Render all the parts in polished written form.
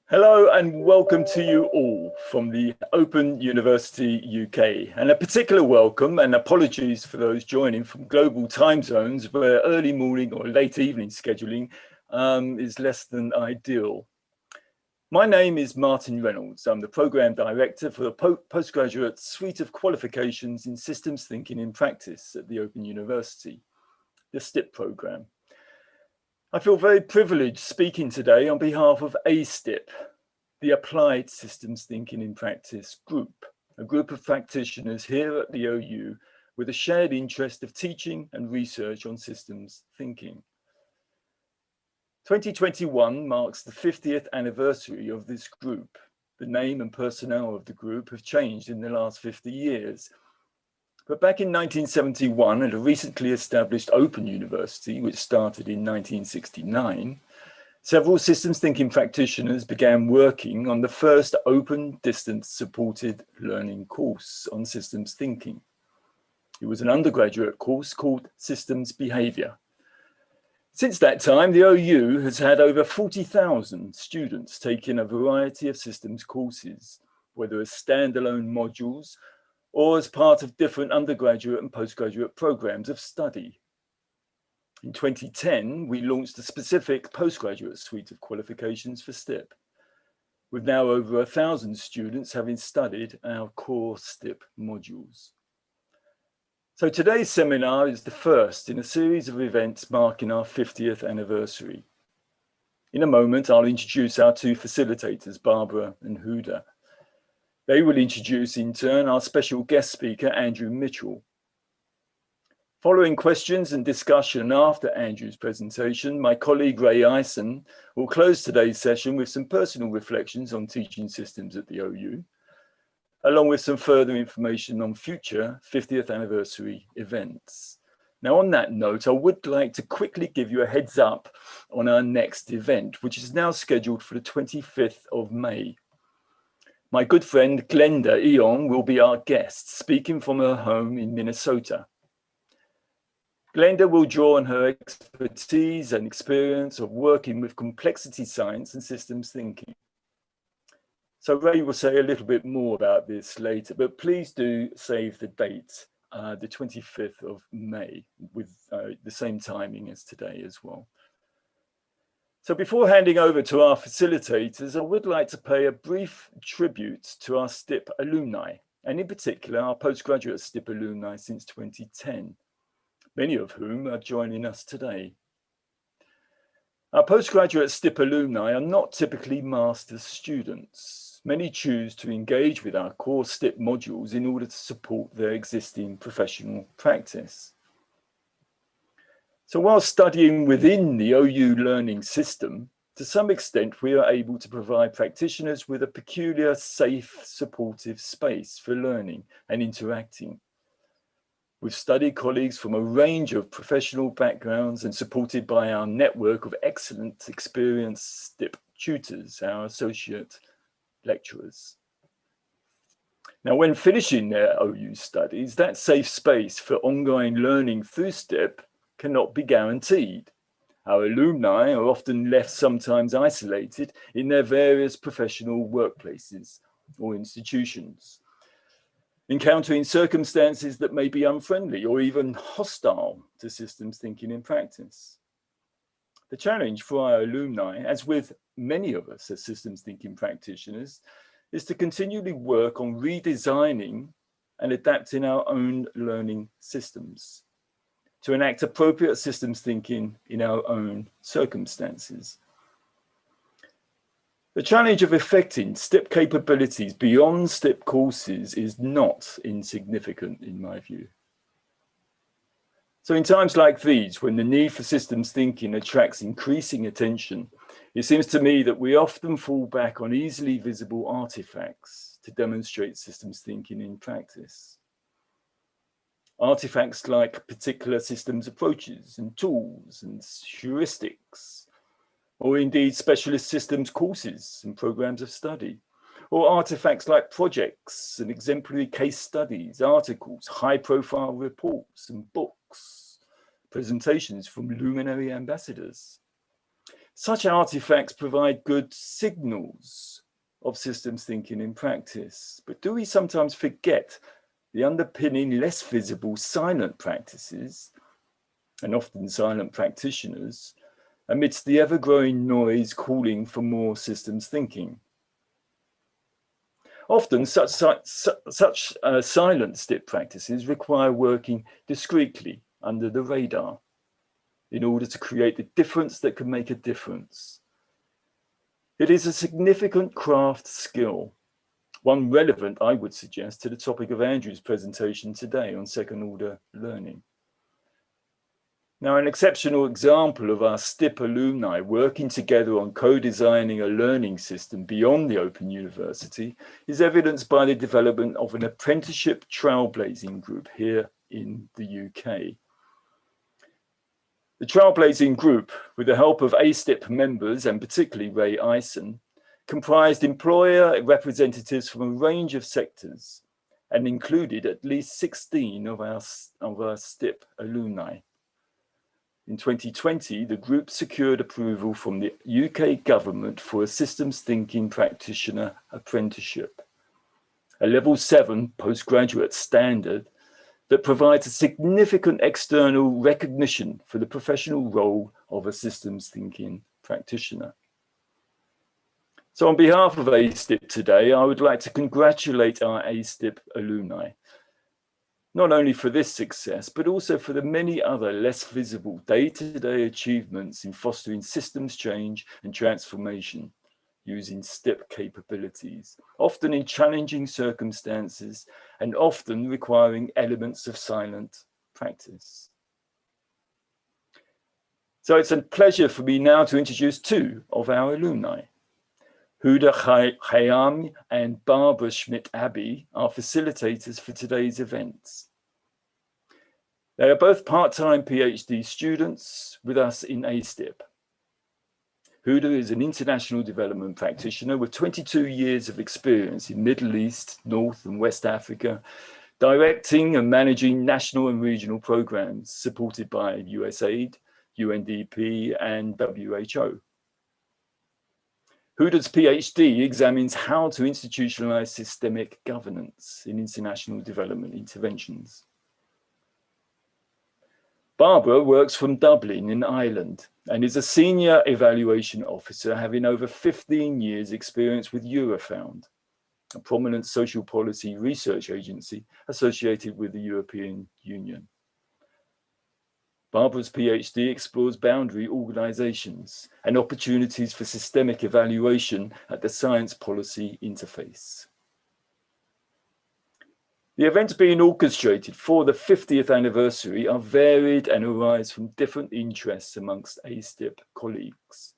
Hello and welcome to you all from the Open University UK, and a particular welcome and apologies for those joining from global time zones where early morning or late evening scheduling is less than ideal. My name is Martin Reynolds. I'm the Programme Director for the Postgraduate Suite of Qualifications in Systems Thinking in Practice at the Open University, the STiP programme. I feel very privileged speaking today on behalf of STiP, the Applied Systems Thinking in Practice group, a group of practitioners here at the OU with a shared interest of teaching and research on systems thinking. 2021 marks the 50th anniversary of this group. The name and personnel of the group have changed in the last 50 years. But back in 1971, at a recently established Open University, which started in 1969, several systems thinking practitioners began working on the first open distance supported learning course on systems thinking. It was an undergraduate course called Systems Behaviour. Since that time, the OU has had over 40,000 students taking a variety of systems courses, whether as standalone modules or as part of different undergraduate and postgraduate programs of study. In 2010, we launched a specific postgraduate suite of qualifications for STiP, with now over 1,000 students having studied our core STiP modules. So today's seminar is the first in a series of events marking our 50th anniversary. In a moment, I'll introduce our two facilitators, Barbara and Huda. They will introduce in turn our special guest speaker, Andrew Mitchell. Following questions and discussion after Andrew's presentation, my colleague Ray Eisen will close today's session with some personal reflections on teaching systems at the OU, along with some further information on future 50th anniversary events. Now, on that note, I would like to quickly give you a heads up on our next event, which is now scheduled for the 25th of May. My good friend Glenda Eon will be our guest, speaking from her home in Minnesota. Glenda will draw on her expertise and experience of working with complexity science and systems thinking. So Ray will say a little bit more about this later, but please do save the date, the 25th of May, with the same timing as today as well. So before handing over to our facilitators, I would like to pay a brief tribute to our STiP alumni, and in particular, our postgraduate STiP alumni since 2010, many of whom are joining us today. Our postgraduate STiP alumni are not typically master's students. Many choose to engage with our core STiP modules in order to support their existing professional practice. So while studying within the OU learning system, to some extent, we are able to provide practitioners with a peculiar, safe, supportive space for learning and interacting. We've studied colleagues from a range of professional backgrounds and supported by our network of excellent, experienced STiP tutors, our associate lecturers. Now, when finishing their OU studies, that safe space for ongoing learning through STiP cannot be guaranteed. Our alumni are often left sometimes isolated in their various professional workplaces or institutions, encountering circumstances that may be unfriendly or even hostile to systems thinking in practice. The challenge for our alumni, as with many of us as systems thinking practitioners, is to continually work on redesigning and adapting our own learning systems to enact appropriate systems thinking in our own circumstances. The challenge of effecting STiP capabilities beyond STiP courses is not insignificant in my view. So in times like these, when the need for systems thinking attracts increasing attention, it seems to me that we often fall back on easily visible artifacts to demonstrate systems thinking in practice. Artifacts like particular systems approaches and tools and heuristics, or indeed specialist systems courses and programs of study, or artifacts like projects and exemplary case studies, articles, high-profile reports and books, presentations from luminary ambassadors. Such artifacts provide good signals of systems thinking in practice, but do we sometimes forget the underpinning less visible silent practices, and often silent practitioners, amidst the ever-growing noise calling for more systems thinking? Often such silent STiP practices require working discreetly under the radar in order to create the difference that can make a difference. It is a significant craft skill, one relevant, I would suggest, to the topic of Andrew's presentation today on second-order learning. Now, an exceptional example of our STiP alumni working together on co-designing a learning system beyond the Open University is evidenced by the development of an apprenticeship trailblazing group here in the UK. The trailblazing group, with the help of STiP members and particularly Ray Eisen, comprised employer representatives from a range of sectors and included at least 16 of our STiP alumni. In 2020, the group secured approval from the UK government for a systems thinking practitioner apprenticeship, a level 7 postgraduate standard that provides a significant external recognition for the professional role of a systems thinking practitioner. So on behalf of STiP today, I would like to congratulate our STiP alumni, not only for this success, but also for the many other less visible day-to-day achievements in fostering systems change and transformation using STiP capabilities, often in challenging circumstances and often requiring elements of silent practice. So it's a pleasure for me now to introduce two of our alumni. Huda Khayyam and Barbara Schmidt-Abbey are facilitators for today's events. They are both part-time PhD students with us in STiP. Huda is an international development practitioner with 22 years of experience in Middle East, North and West Africa, directing and managing national and regional programs supported by USAID, UNDP and WHO. Huda's PhD examines how to institutionalize systemic governance in international development interventions. Barbara works from Dublin in Ireland and is a senior evaluation officer having over 15 years experience with Eurofound, a prominent social policy research agency associated with the European Union. Barbara's PhD explores boundary organizations and opportunities for systemic evaluation at the science policy interface. The events being orchestrated for the 50th anniversary are varied and arise from different interests amongst STiP colleagues.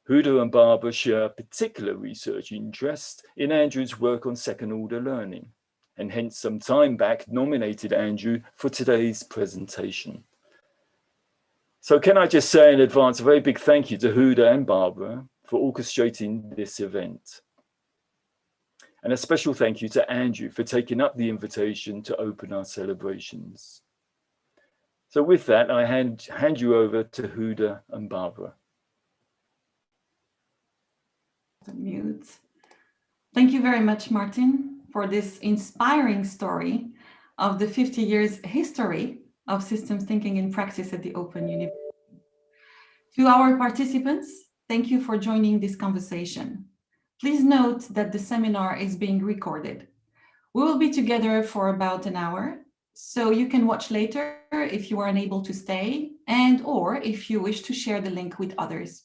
Huda and Barbara share particular research interest in Andrew's work on second-order learning, and hence some time back nominated Andrew for today's presentation. So can I just say in advance a very big thank you to Huda and Barbara for orchestrating this event. And a special thank you to Andrew for taking up the invitation to open our celebrations. So with that, I hand you over to Huda and Barbara. Mute. Thank you very much, Martin, for this inspiring story of the 50 years history of systems thinking in practice at the Open University. To our participants, thank you for joining this conversation. Please note that the seminar is being recorded. We will be together for about an hour, so you can watch later if you are unable to stay and/or if you wish to share the link with others.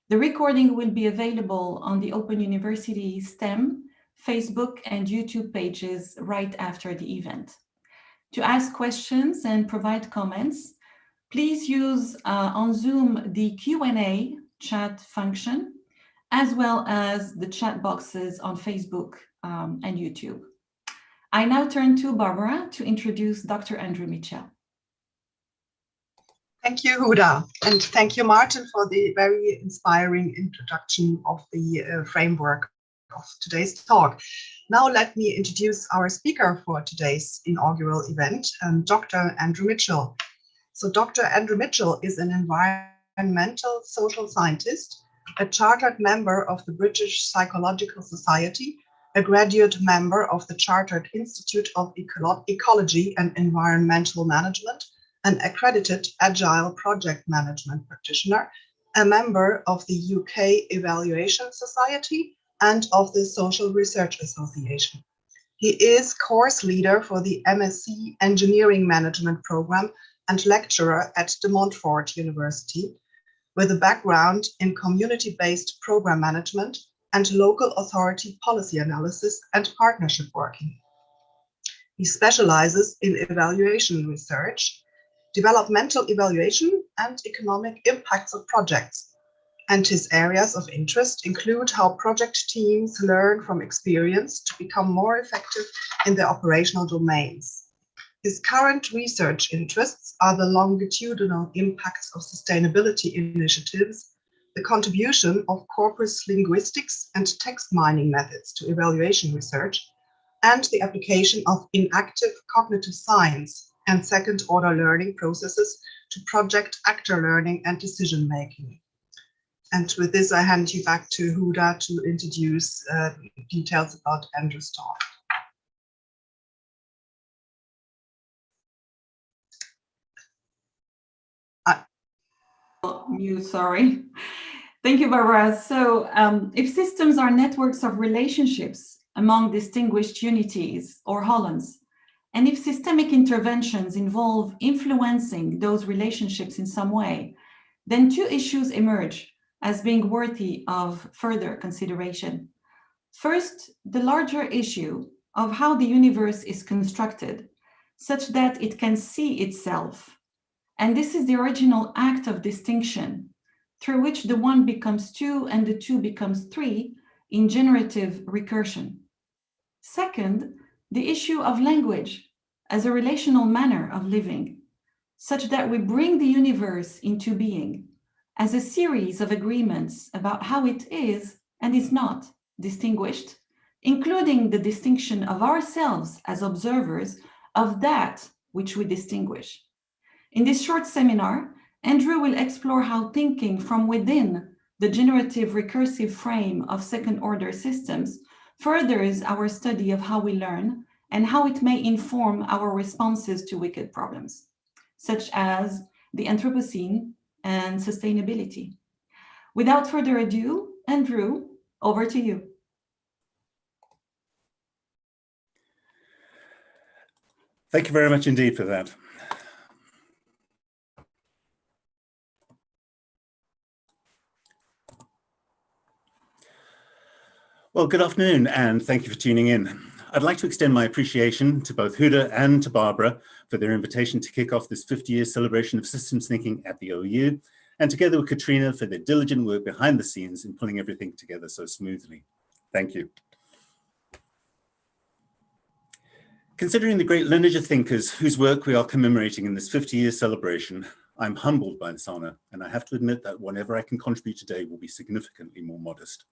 The recording will be available on the Open University STEM, Facebook and YouTube pages right after the event. To ask questions and provide comments, please use on Zoom the Q&A chat function, as well as the chat boxes on Facebook and YouTube. I now turn to Barbara to introduce Dr. Andrew Mitchell. Thank you, Huda, and thank you, Martin, for the very inspiring introduction of the framework of today's talk. Now let me introduce our speaker for today's inaugural event, Dr. Andrew Mitchell. So Dr. Andrew Mitchell is an environmental environmental social scientist, a chartered member of the British Psychological Society, a graduate member of the Chartered Institute of Ecology and Environmental Management, an accredited Agile project management practitioner, a member of the UK Evaluation Society and of the Social Research Association. He is course leader for the MSc Engineering Management program and lecturer at the Montfort University, with a background in community-based program management and local authority policy analysis and partnership working. He specializes in evaluation research, developmental evaluation, and economic impacts of projects. And his areas of interest include how project teams learn from experience to become more effective in their operational domains. His current research interests are the longitudinal impacts of sustainability initiatives, the contribution of corpus linguistics and text mining methods to evaluation research, and the application of inactive cognitive science and second-order learning processes to project actor learning and decision-making. And with this, I hand you back to Huda to introduce details about Andrew's talk. Mute, sorry. Thank you, Barbara. So if systems are networks of relationships among distinguished unities or hollands, and if systemic interventions involve influencing those relationships in some way, then two issues emerge as being worthy of further consideration. First, the larger issue of how the universe is constructed such that it can see itself. And this is the original act of distinction through which the one becomes two and the two becomes three in generative recursion. Second, the issue of language as a relational manner of living, such that we bring the universe into being as a series of agreements about how it is and is not distinguished, including the distinction of ourselves as observers of that which we distinguish. In this short seminar, Andrew will explore how thinking from within the generative recursive frame of second-order systems furthers our study of how we learn and how it may inform our responses to wicked problems, such as the Anthropocene and sustainability. Without further ado, Andrew, over to you. Thank you very much indeed for that. Well, good afternoon, and thank you for tuning in. I'd like to extend my appreciation to both Huda and to Barbara for their invitation to kick off this 50-year celebration of systems thinking at the OU, and together with Katrina for their diligent work behind the scenes in pulling everything together so smoothly. Thank you. Considering the great lineage of thinkers whose work we are commemorating in this 50-year celebration, I'm humbled by this honor, and I have to admit that whatever I can contribute today will be significantly more modest.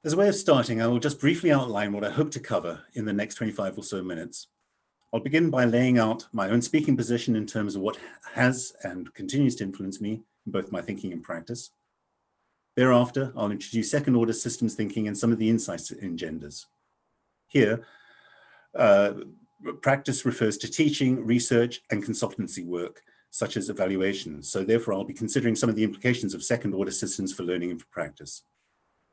As a way of starting, I will just briefly outline what I hope to cover in the next 25 or so minutes. I'll begin by laying out my own speaking position in terms of what has and continues to influence me in both my thinking and practice. Thereafter, I'll introduce second-order systems thinking and some of the insights it engenders. Here, practice refers to teaching, research, and consultancy work, such as evaluation. So therefore, I'll be considering some of the implications of second-order systems for learning and for practice.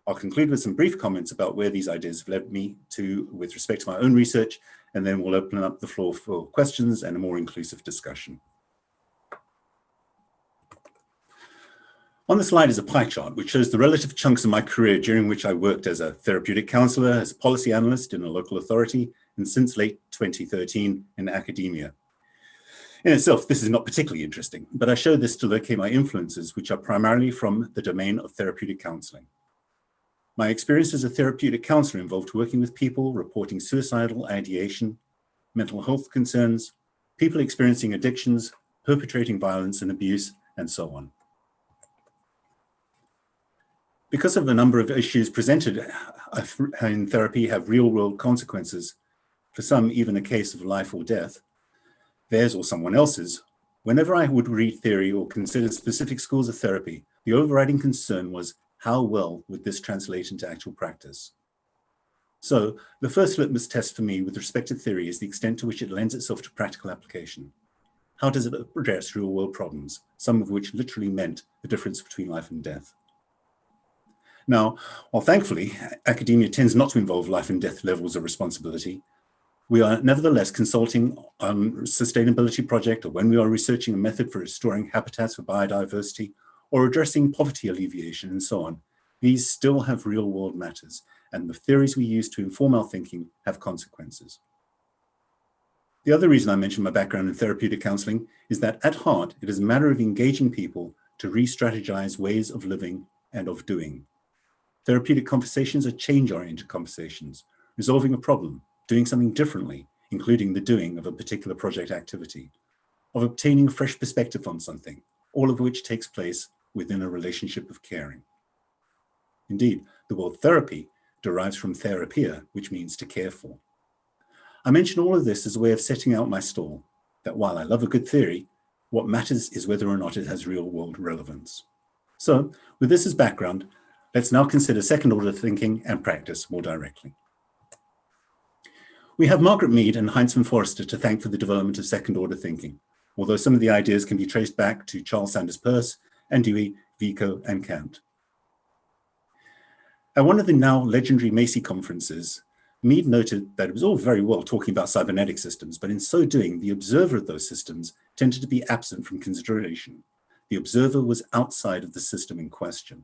I'll conclude with some brief comments about where these ideas have led me to with respect to my own research, and then we'll open up the floor for questions and a more inclusive discussion. On the slide is a pie chart, which shows the relative chunks of my career during which I worked as a therapeutic counselor, as a policy analyst in a local authority, and since late 2013 in academia. In itself, this is not particularly interesting, but I show this to locate my influences, which are primarily from the domain of therapeutic counseling. My experience as a therapeutic counselor involved working with people reporting suicidal ideation, mental health concerns, people experiencing addictions, perpetrating violence and abuse, and so on. Because of a number of issues presented in therapy have real-world consequences, for some even a case of life or death, theirs or someone else's, whenever I would read theory or consider specific schools of therapy, the overriding concern was how well would this translate into actual practice? So the first litmus test for me with respect to theory is the extent to which it lends itself to practical application. How does it address real world problems, some of which literally meant the difference between life and death? Now, while thankfully, academia tends not to involve life and death levels of responsibility, we are nevertheless consulting on a sustainability project, or when we are researching a method for restoring habitats for biodiversity, or addressing poverty alleviation and so on. These still have real world matters, and the theories we use to inform our thinking have consequences. The other reason I mention my background in therapeutic counseling is that at heart, it is a matter of engaging people to re-strategize ways of living and of doing. Therapeutic conversations are change-oriented conversations, resolving a problem, doing something differently, including the doing of a particular project activity, of obtaining a fresh perspective on something, all of which takes place within a relationship of caring. Indeed, the word therapy derives from therapia, which means to care for. I mention all of this as a way of setting out my stall, that while I love a good theory, what matters is whether or not it has real-world relevance. So, with this as background, let's now consider second-order thinking and practice more directly. We have Margaret Mead and Heinz von Forster to thank for the development of second-order thinking, although some of the ideas can be traced back to Charles Sanders Peirce and Dewey, Vico, and Kant. At one of the now legendary Macy conferences, Mead noted that it was all very well talking about cybernetic systems, but in so doing, the observer of those systems tended to be absent from consideration. The observer was outside of the system in question.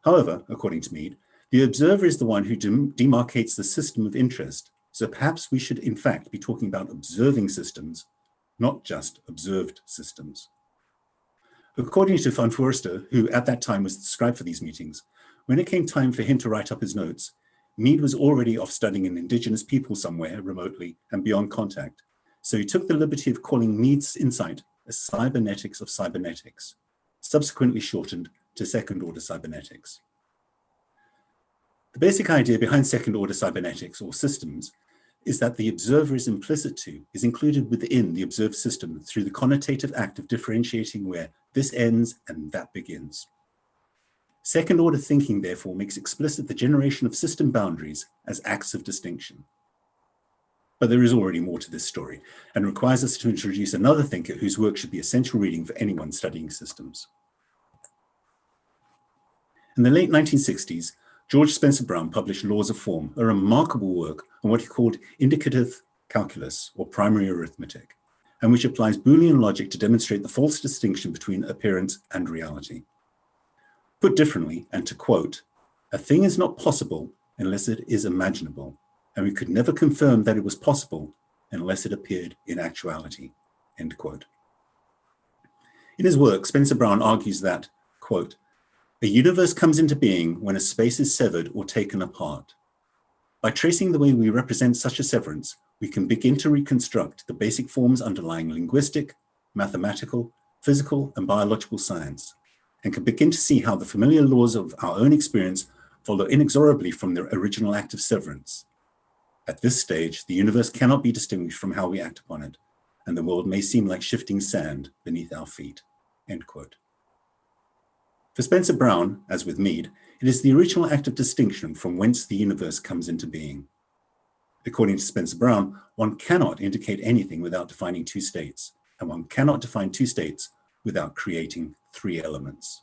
However, according to Mead, the observer is the one who demarcates the system of interest. So perhaps we should in fact be talking about observing systems, not just observed systems. According to von Forster, who at that time was the scribe for these meetings, when it came time for him to write up his notes, Mead was already off studying an indigenous people somewhere remotely and beyond contact. So he took the liberty of calling Mead's insight a cybernetics of cybernetics, subsequently shortened to second-order cybernetics. The basic idea behind second-order cybernetics, or systems, is that the observer is implicit to, is included within the observed system through the connotative act of differentiating where this ends and that begins. Second-order thinking, therefore, makes explicit the generation of system boundaries as acts of distinction. But there is already more to this story, and requires us to introduce another thinker whose work should be essential reading for anyone studying systems. In the late 1960s, George Spencer Brown published Laws of Form, a remarkable work on what he called indicative calculus, or primary arithmetic, and which applies Boolean logic to demonstrate the false distinction between appearance and reality. Put differently, and to quote, "A thing is not possible unless it is imaginable, and we could never confirm that it was possible unless it appeared in actuality," end quote. In his work, Spencer Brown argues that, quote, "A universe comes into being when a space is severed or taken apart. By tracing the way we represent such a severance, we can begin to reconstruct the basic forms underlying linguistic, mathematical, physical, and biological science, and can begin to see how the familiar laws of our own experience follow inexorably from their original act of severance. At this stage, the universe cannot be distinguished from how we act upon it, and the world may seem like shifting sand beneath our feet," end quote. For Spencer Brown, as with Mead, it is the original act of distinction from whence the universe comes into being. According to Spencer Brown, one cannot indicate anything without defining two states, and one cannot define two states without creating three elements.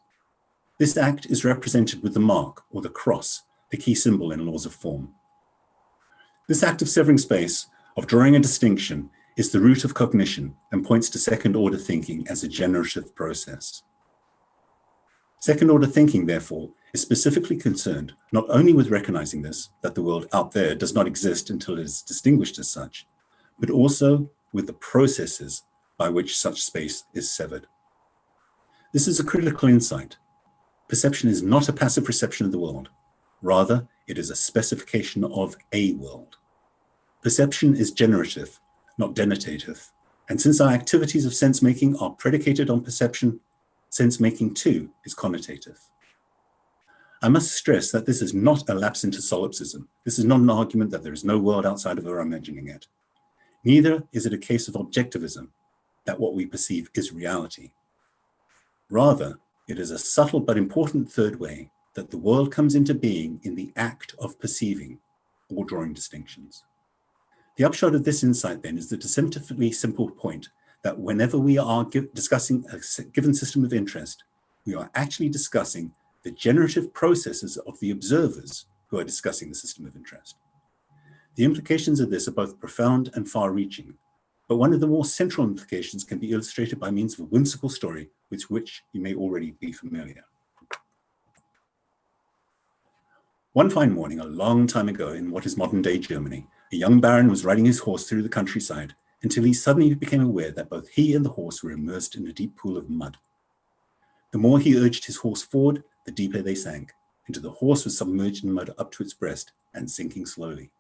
This act is represented with the mark, or the cross, the key symbol in Laws of Form. This act of severing space, of drawing a distinction, is the root of cognition and points to second-order thinking as a generative process. Second-order thinking, therefore, is specifically concerned not only with recognizing this, that the world out there does not exist until it is distinguished as such, but also with the processes by which such space is severed. This is a critical insight. Perception is not a passive reception of the world. Rather, it is a specification of a world. Perception is generative, not denotative, and since our activities of sense-making are predicated on perception, sense-making too is connotative. I must stress that this is not a lapse into solipsism. This is not an argument that there is no world outside of our imagining it. Neither is it a case of objectivism, that what we perceive is reality. Rather, it is a subtle but important third way that the world comes into being in the act of perceiving or drawing distinctions. The upshot of this insight then is the deceptively simple point that whenever we are discussing a given system of interest, we are actually discussing the generative processes of the observers who are discussing the system of interest. The implications of this are both profound and far-reaching, but one of the more central implications can be illustrated by means of a whimsical story with which you may already be familiar. One fine morning, a long time ago in what is modern-day Germany, a young baron was riding his horse through the countryside until he suddenly became aware that both he and the horse were immersed in a deep pool of mud. The more he urged his horse forward, the deeper they sank, until the horse was submerged in mud up to its breast and sinking slowly.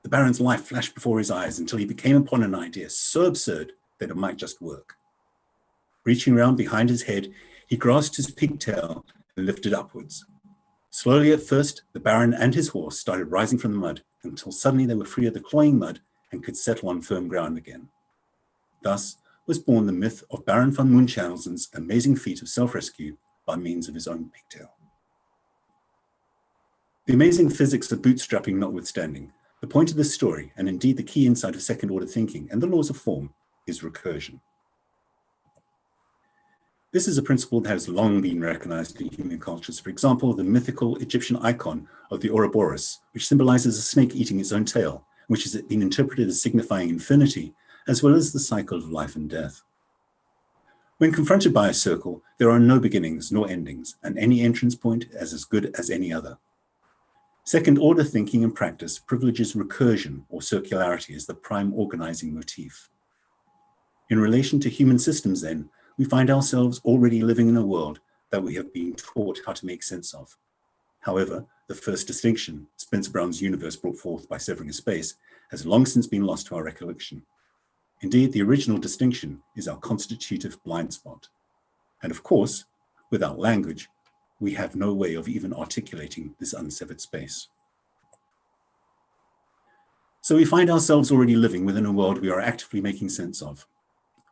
The baron's life flashed before his eyes until he became upon an idea so absurd that it might just work. Reaching round behind his head, he grasped his pigtail and lifted upwards. Slowly at first, the baron and his horse started rising from the mud until suddenly they were free of the cloying mud and could settle on firm ground again. Thus was born the myth of Baron von Munchausen's amazing feat of self-rescue by means of his own pigtail. The amazing physics of bootstrapping notwithstanding, the point of this story, and indeed the key insight of second-order thinking and the laws of form, is recursion. This is a principle that has long been recognized in human cultures. For example, the mythical Egyptian icon of the Ouroboros, which symbolizes a snake eating its own tail, which has been interpreted as signifying infinity, as well as the cycle of life and death. When confronted by a circle, there are no beginnings nor endings, and any entrance point is as good as any other. Second-order thinking and practice privileges recursion or circularity as the prime organizing motif. In relation to human systems, then, we find ourselves already living in a world that we have been taught how to make sense of. However, the first distinction, Spencer Brown's universe brought forth by severing a space, has long since been lost to our recollection. Indeed, the original distinction is our constitutive blind spot. And of course, without language, we have no way of even articulating this unsevered space. So we find ourselves already living within a world we are actively making sense of.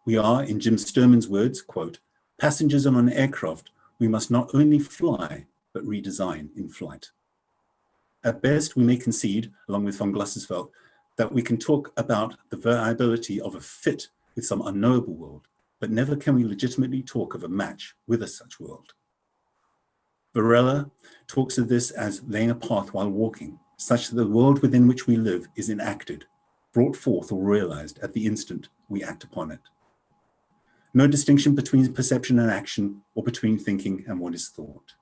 We are, in Jim Sturman's words, quote, passengers on an aircraft we must not only fly, but redesign in flight. At best, we may concede, along with von Glassersfeld, that we can talk about the viability of a fit with some unknowable world, but never can we legitimately talk of a match with a such world. Varela talks of this as laying a path while walking, such that the world within which we live is enacted, brought forth or realized at the instant we act upon it. No distinction between perception and action, or between thinking and what is thought.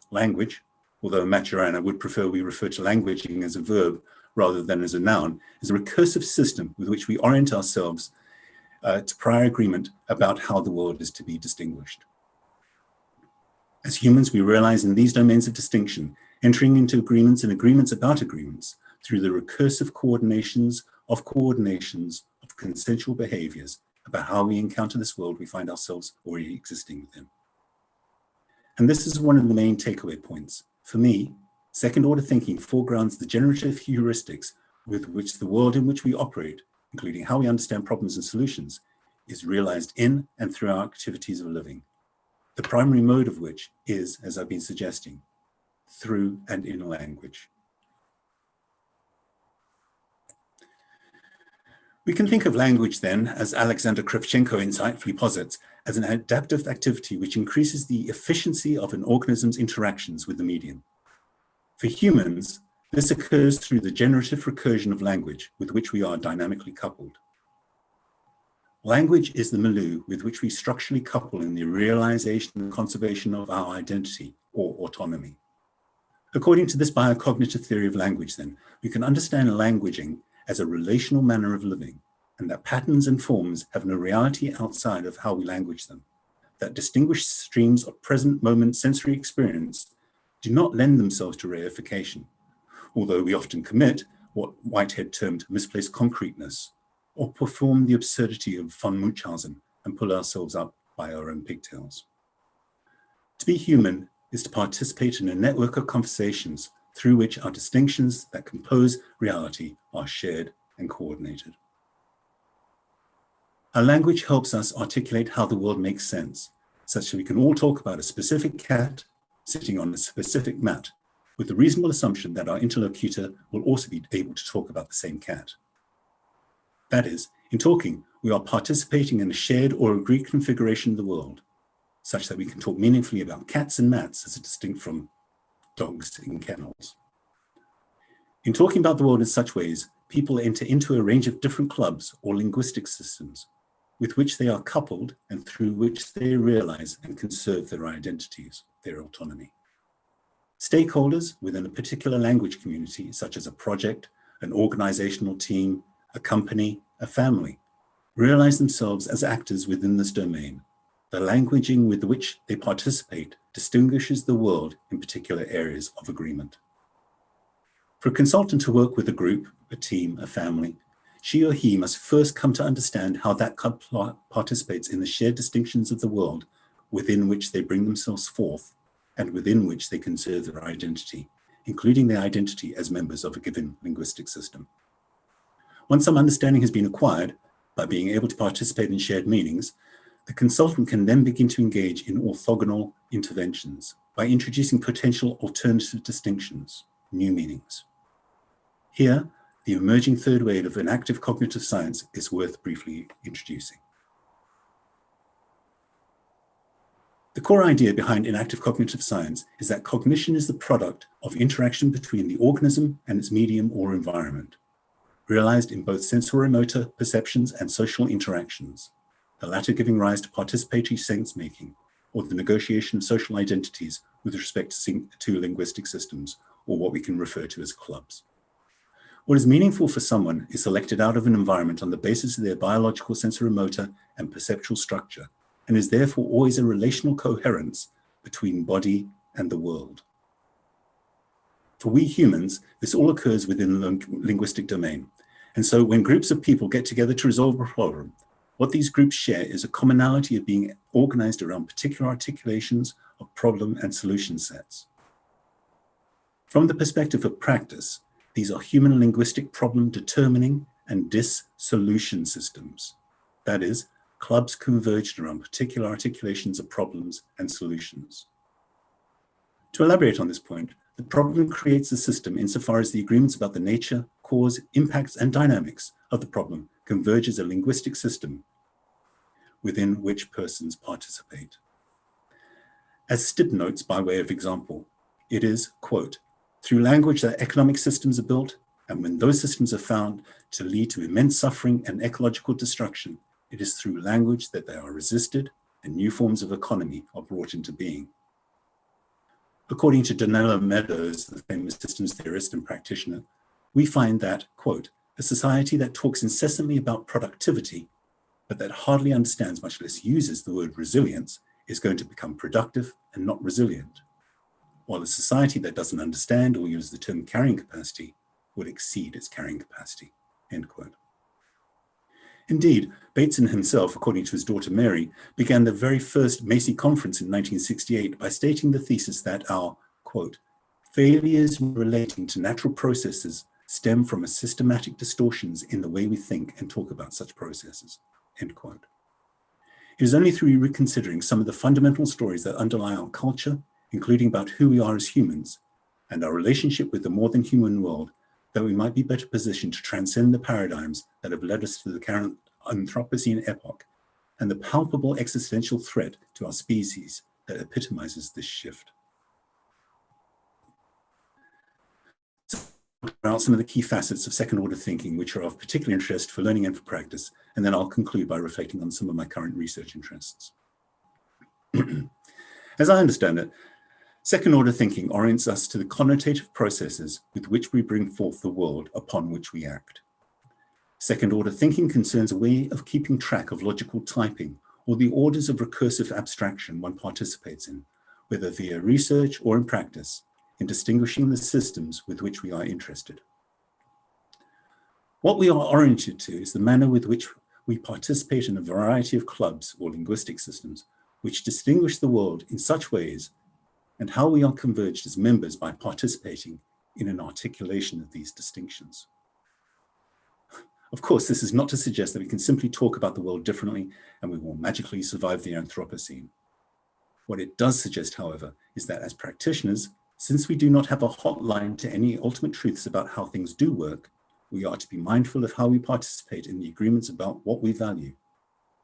Language, although Maturana would prefer we refer to languaging as a verb rather than as a noun, is a recursive system with which we orient ourselves to prior agreement about how the world is to be distinguished. As humans, we realize in these domains of distinction, entering into agreements and agreements about agreements through the recursive coordinations of consensual behaviors about how we encounter this world we find ourselves already existing within. And this is one of the main takeaway points. For me, second-order thinking foregrounds the generative heuristics with which the world in which we operate, including how we understand problems and solutions, is realized in and through our activities of living, the primary mode of which is, as I've been suggesting, through and in language. We can think of language then, as Alexander Kravchenko insightfully posits, as an adaptive activity which increases the efficiency of an organism's interactions with the medium. For humans, this occurs through the generative recursion of language with which we are dynamically coupled. Language is the milieu with which we structurally couple in the realization and conservation of our identity or autonomy. According to this biocognitive theory of language, then, we can understand languaging as a relational manner of living, and that patterns and forms have no reality outside of how we language them, that distinguished streams of present moment sensory experience do not lend themselves to reification, although we often commit what Whitehead termed misplaced concreteness, or perform the absurdity of von Munchausen and pull ourselves up by our own pigtails. To be human is to participate in a network of conversations through which our distinctions that compose reality are shared and coordinated. Our language helps us articulate how the world makes sense, such that we can all talk about a specific cat sitting on a specific mat, with the reasonable assumption that our interlocutor will also be able to talk about the same cat. That is, in talking, we are participating in a shared or agreed configuration of the world, such that we can talk meaningfully about cats and mats as distinct from dogs in kennels. In talking about the world in such ways, people enter into a range of different clubs or linguistic systems with which they are coupled and through which they realize and conserve their identities, their autonomy. Stakeholders within a particular language community, such as a project, an organizational team, a company, a family, realize themselves as actors within this domain. The languaging with which they participate distinguishes the world in particular areas of agreement. For a consultant to work with a group, a team, a family, she or he must first come to understand how that club participates in the shared distinctions of the world within which they bring themselves forth and within which they conserve their identity, including their identity as members of a given linguistic system. Once some understanding has been acquired, by being able to participate in shared meanings, the consultant can then begin to engage in orthogonal interventions by introducing potential alternative distinctions, new meanings. Here, the emerging third wave of inactive cognitive science is worth briefly introducing. The core idea behind inactive cognitive science is that cognition is the product of interaction between the organism and its medium or environment, realized in both sensoromotor perceptions and social interactions, the latter giving rise to participatory sense-making or the negotiation of social identities with respect to linguistic systems, or what we can refer to as clubs. What is meaningful for someone is selected out of an environment on the basis of their biological sensoromotor and perceptual structure, and is therefore always a relational coherence between body and the world. For we humans, this all occurs within the linguistic domain. And so when groups of people get together to resolve a problem, what these groups share is a commonality of being organized around particular articulations of problem and solution sets. From the perspective of practice, these are human linguistic problem determining and dissolution systems. That is, clubs converged around particular articulations of problems and solutions. To elaborate on this point, the problem creates the system insofar as the agreements about the nature, cause, impacts, and dynamics of the problem converge as a linguistic system within which persons participate. As STiP notes by way of example, it is, quote, through language that economic systems are built, and when those systems are found to lead to immense suffering and ecological destruction, it is through language that they are resisted and new forms of economy are brought into being. According to Donella Meadows, the famous systems theorist and practitioner, we find that, quote, a society that talks incessantly about productivity, but that hardly understands, much less uses the word resilience, is going to become productive and not resilient, while a society that doesn't understand or use the term carrying capacity would exceed its carrying capacity, end quote. Indeed, Bateson himself, according to his daughter Mary, began the very first Macy Conference in 1968 by stating the thesis that our, quote, failures relating to natural processes stem from a systematic distortions in the way we think and talk about such processes, end quote. It is only through reconsidering some of the fundamental stories that underlie our culture, including about who we are as humans, and our relationship with the more than human world, that we might be better positioned to transcend the paradigms that have led us to the current Anthropocene epoch and the palpable existential threat to our species that epitomizes this shift. Out some of the key facets of second-order thinking, which are of particular interest for learning and for practice, and then I'll conclude by reflecting on some of my current research interests. As I understand it, second-order thinking orients us to the connotative processes with which we bring forth the world upon which we act. Second-order thinking concerns a way of keeping track of logical typing or the orders of recursive abstraction one participates in, whether via research or in practice, in distinguishing the systems with which we are interested. What we are oriented to is the manner with which we participate in a variety of clubs or linguistic systems, which distinguish the world in such ways and how we are converged as members by participating in an articulation of these distinctions. Of course, this is not to suggest that we can simply talk about the world differently and we will magically survive the Anthropocene. What it does suggest, however, is that as practitioners, since we do not have a hotline to any ultimate truths about how things do work, we are to be mindful of how we participate in the agreements about what we value,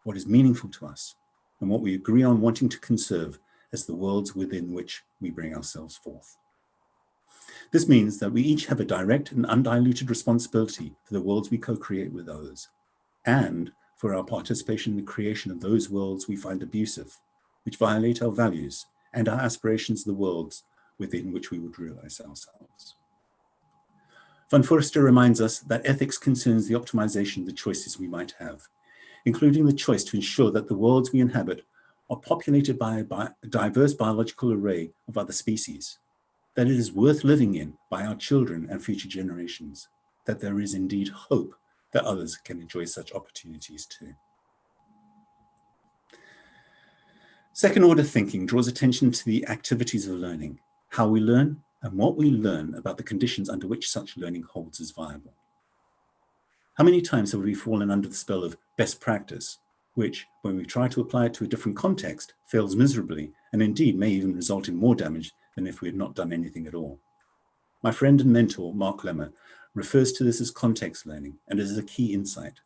what is meaningful to us, and what we agree on wanting to conserve as the worlds within which we bring ourselves forth. This means that we each have a direct and undiluted responsibility for the worlds we co-create with others, and for our participation in the creation of those worlds we find abusive, which violate our values and our aspirations of the worlds within which we would realize ourselves. Van Forster reminds us that ethics concerns the optimization of the choices we might have, including the choice to ensure that the worlds we inhabit are populated by a diverse biological array of other species, that it is worth living in by our children and future generations, that there is indeed hope that others can enjoy such opportunities too. Second-order thinking draws attention to the activities of learning, how we learn, and what we learn about the conditions under which such learning holds as viable. How many times have we fallen under the spell of best practice, which, when we try to apply it to a different context, fails miserably, and indeed may even result in more damage than if we had not done anything at all? My friend and mentor, Mark Lemmer, refers to this as context learning, and as a key insight.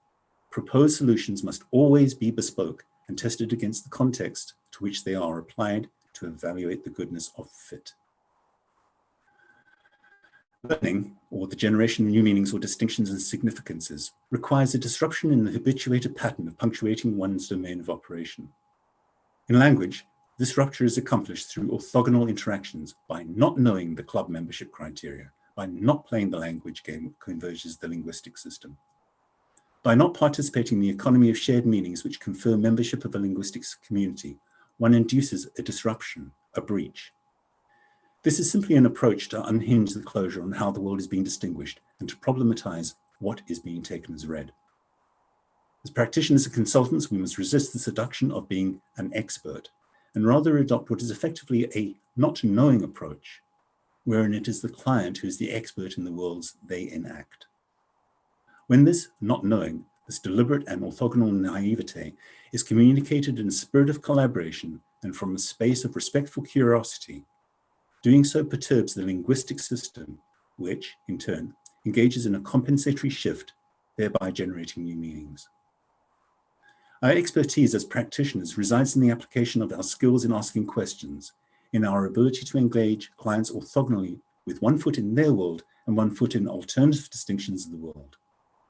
Proposed solutions must always be bespoke and tested against the context to which they are applied to evaluate the goodness of fit. Learning, or the generation of new meanings or distinctions and significances, requires a disruption in the habituated pattern of punctuating one's domain of operation. In language, this rupture is accomplished through orthogonal interactions by not knowing the club membership criteria, by not playing the language game that converges the linguistic system, by not participating in the economy of shared meanings which confer membership of a linguistic community. One induces a disruption, a breach. This is simply an approach to unhinge the closure on how the world is being distinguished and to problematize what is being taken as read. As practitioners and consultants, we must resist the seduction of being an expert and rather adopt what is effectively a not knowing approach, wherein it is the client who is the expert in the worlds they enact. When this not knowing, this deliberate and orthogonal naivete, is communicated in a spirit of collaboration and from a space of respectful curiosity, doing so perturbs the linguistic system, which, in turn, engages in a compensatory shift, thereby generating new meanings. Our expertise as practitioners resides in the application of our skills in asking questions, in our ability to engage clients orthogonally with one foot in their world and one foot in alternative distinctions of the world,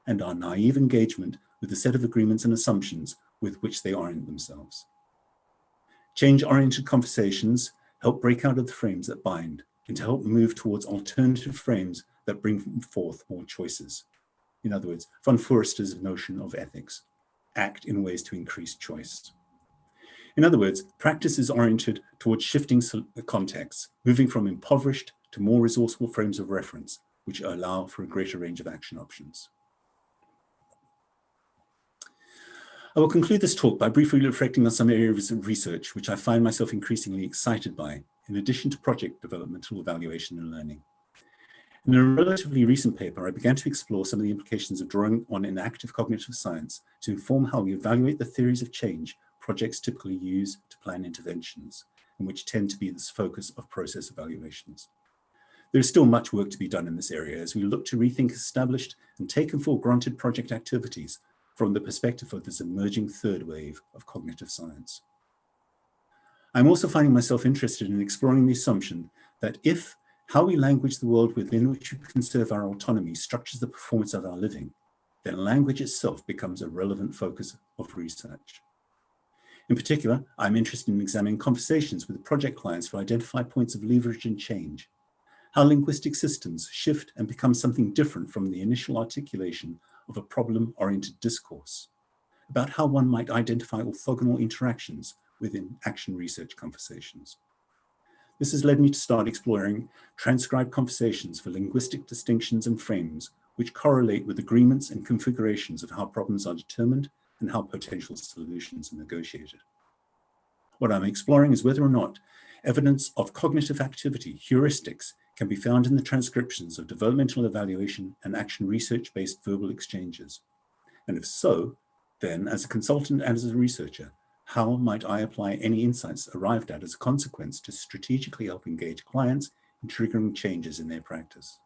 and our naive engagement with the set of agreements and assumptions with which they orient themselves. Change-oriented conversations help break out of the frames that bind and to help move towards alternative frames that bring forth more choices. In other words, Van Forster's notion of ethics, act in ways to increase choice. In other words, practice is oriented towards shifting contexts, moving from impoverished to more resourceful frames of reference, which allow for a greater range of action options. I will conclude this talk by briefly reflecting on some areas of research which I find myself increasingly excited by, in addition to project developmental evaluation and learning. In a relatively recent paper, I began to explore some of the implications of drawing on inactive cognitive science to inform how we evaluate the theories of change projects typically use to plan interventions, and which tend to be the focus of process evaluations. There is still much work to be done in this area as we look to rethink established and taken for granted project activities from the perspective of this emerging third wave of cognitive science. I'm also finding myself interested in exploring the assumption that if how we language the world within which we conserve our autonomy structures the performance of our living, then language itself becomes a relevant focus of research. In particular, I'm interested in examining conversations with project clients to identify points of leverage and change, how linguistic systems shift and become something different from the initial articulation of a problem-oriented discourse, about how one might identify orthogonal interactions within action research conversations. This has led me to start exploring transcribed conversations for linguistic distinctions and frames which correlate with agreements and configurations of how problems are determined and how potential solutions are negotiated. What I'm exploring is whether or not Evidence of cognitive activity, heuristics, can be found in the transcriptions of developmental evaluation and action research-based verbal exchanges. And if so, then as a consultant and as a researcher, how might I apply any insights arrived at as a consequence to strategically help engage clients in triggering changes in their practice?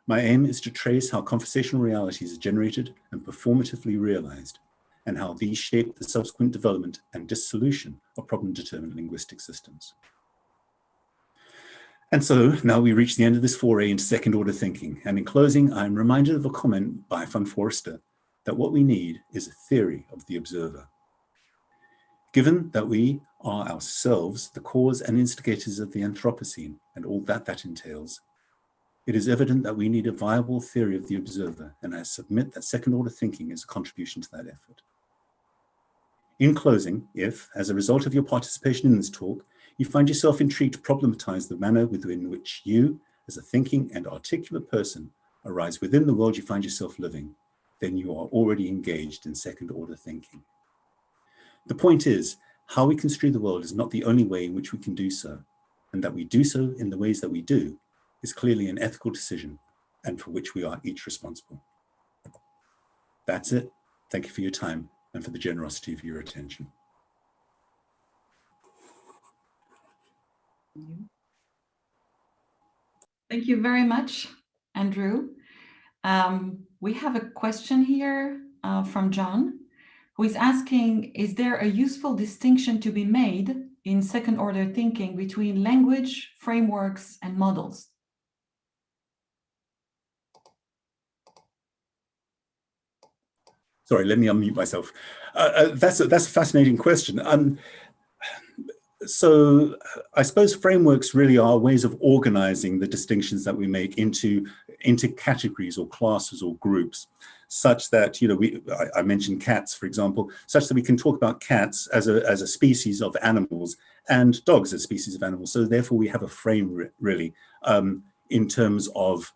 My aim is to trace how conversational realities are generated and performatively realized, and how these shape the subsequent development and dissolution of problem-determined linguistic systems. And so now we reach the end of this foray into second-order thinking. And in closing, I'm reminded of a comment by von Forster that what we need is a theory of the observer. Given that we are ourselves the cause and instigators of the Anthropocene and all that that entails, it is evident that we need a viable theory of the observer, and I submit that second-order thinking is a contribution to that effort. In closing, if, as a result of your participation in this talk, you find yourself intrigued to problematize the manner within which you, as a thinking and articulate person, arise within the world you find yourself living, then you are already engaged in second-order thinking. The point is, how we construe the world is not the only way in which we can do so, and that we do so in the ways that we do is clearly an ethical decision, and for which we are each responsible. That's it. Thank you for your time and for the generosity of your attention. Thank you very much, Andrew. We have a question here from John, who is asking, is there a useful distinction to be made in second-order thinking between language, frameworks, and models? Sorry, let me unmute myself. That's a fascinating question. So I suppose frameworks really are ways of organizing the distinctions that we make into categories or classes or groups, such that, you know, I mentioned cats, for example, such that we can talk about cats as a species of animals and dogs as species of animals. So therefore we have a frame really in terms of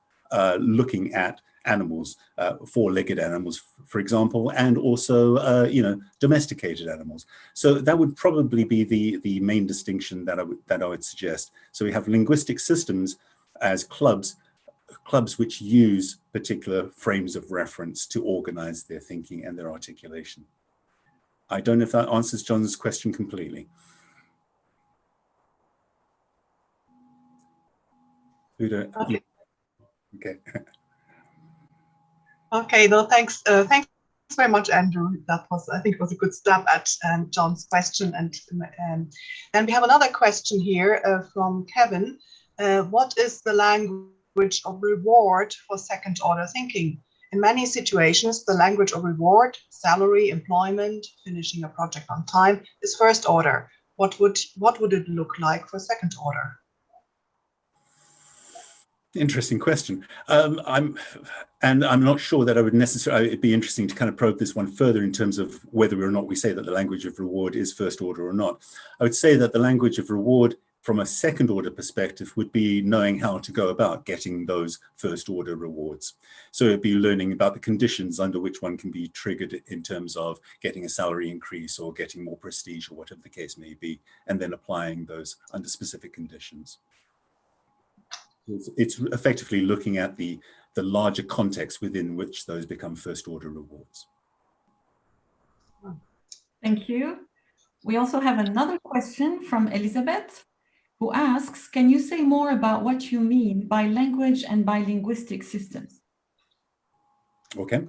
looking at animals, four-legged animals, for example, and also, you know, domesticated animals. So that would probably be the main distinction that I would suggest. So we have linguistic systems as clubs which use particular frames of reference to organize their thinking and their articulation. I don't know if that answers John's question completely. Okay. Okay. Okay, no, thanks. Thanks very much, Andrew. That was, I think, it was a good stab at John's question. And then we have another question here from Kevin. What is the language of reward for second-order thinking? In many situations, the language of reward, salary, employment, finishing a project on time, is first order. What would it look like for second order? Interesting question. I'm not sure that I would necessarily, it'd be interesting to kind of probe this one further in terms of whether or not we say that the language of reward is first order or not. I would say that the language of reward from a second order perspective would be knowing how to go about getting those first order rewards. So it'd be learning about the conditions under which one can be triggered in terms of getting a salary increase or getting more prestige or whatever the case may be, and then applying those under specific conditions. It's effectively looking at the larger context within which those become first order rewards. Thank you. We also have another question from Elizabeth, who asks, can you say more about what you mean by language and by linguistic systems? Okay.